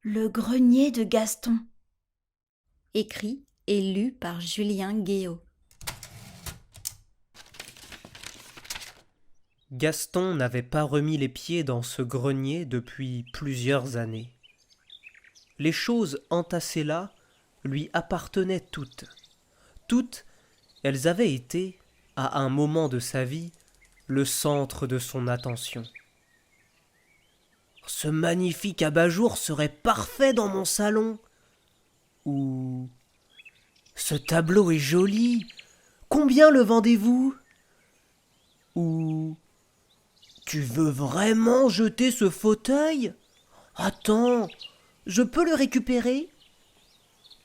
Le grenier de Gaston. Écrit et lu par Julien Guéot. Gaston n'avait pas remis les pieds dans ce grenier depuis plusieurs années. Les choses entassées là lui appartenaient toutes. Toutes, elles avaient été, à un moment de sa vie, le centre de son attention. Ce magnifique abat-jour serait parfait dans mon salon. Ou ce tableau est joli. Combien le vendez-vous? Ou tu veux vraiment jeter ce fauteuil? Attends, je peux le récupérer?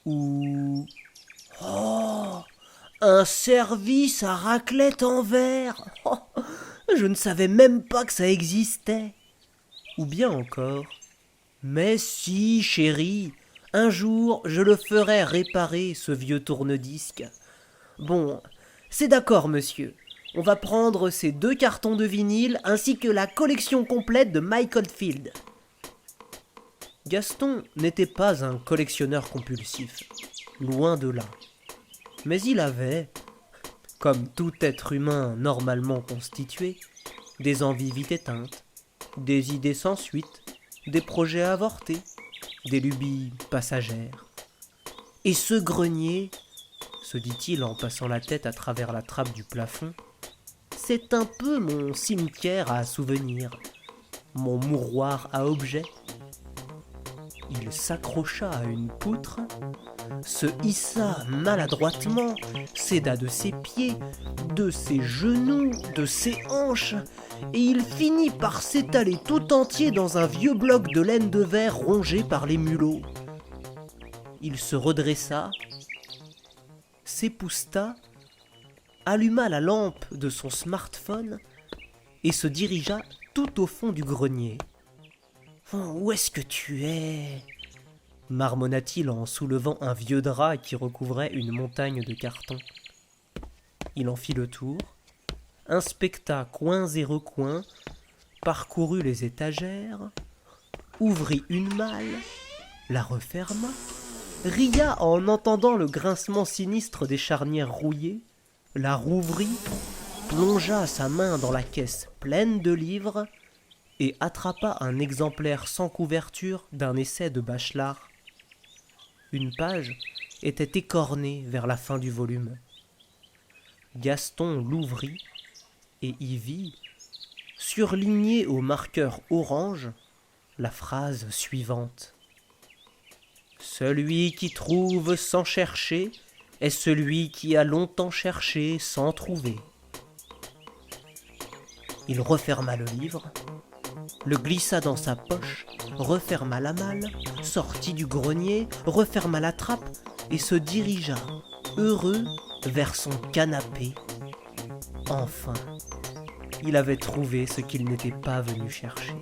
Ou oh, un service à raclette en verre. Oh, je ne savais même pas que ça existait. Ou bien encore, mais si, chérie, un jour je le ferai réparer, ce vieux tourne-disque. Bon, c'est d'accord, monsieur. On va prendre ces 2 cartons de vinyle ainsi que la collection complète de Mike Oldfield. Gaston n'était pas un collectionneur compulsif, loin de là. Mais il avait, comme tout être humain normalement constitué, des envies vite éteintes, des idées sans suite, des projets avortés, des lubies passagères. Et ce grenier, se dit-il en passant la tête à travers la trappe du plafond, c'est un peu mon cimetière à souvenirs, mon mouroir à objets. Il s'accrocha à une poutre, se hissa maladroitement, s'aida de ses pieds, de ses genoux, de ses hanches, et il finit par s'étaler tout entier dans un vieux bloc de laine de verre rongé par les mulots. Il se redressa, s'époustata, alluma la lampe de son smartphone et se dirigea tout au fond du grenier. « Où est-ce que tu es ?» marmonna-t-il en soulevant un vieux drap qui recouvrait une montagne de cartons. Il en fit le tour, inspecta coins et recoins, parcourut les étagères, ouvrit une malle, la referma, ria en entendant le grincement sinistre des charnières rouillées, la rouvrit, plongea sa main dans la caisse pleine de livres et attrapa un exemplaire sans couverture d'un essai de Bachelard. Une page était écornée vers la fin du volume. Gaston l'ouvrit et y vit, surlignée au marqueur orange, la phrase suivante. « Celui qui trouve sans chercher est celui qui a longtemps cherché sans trouver. » Il referma le livre, le glissa dans sa poche, referma la malle, sortit du grenier, referma la trappe et se dirigea, heureux, vers son canapé. Enfin, il avait trouvé ce qu'il n'était pas venu chercher.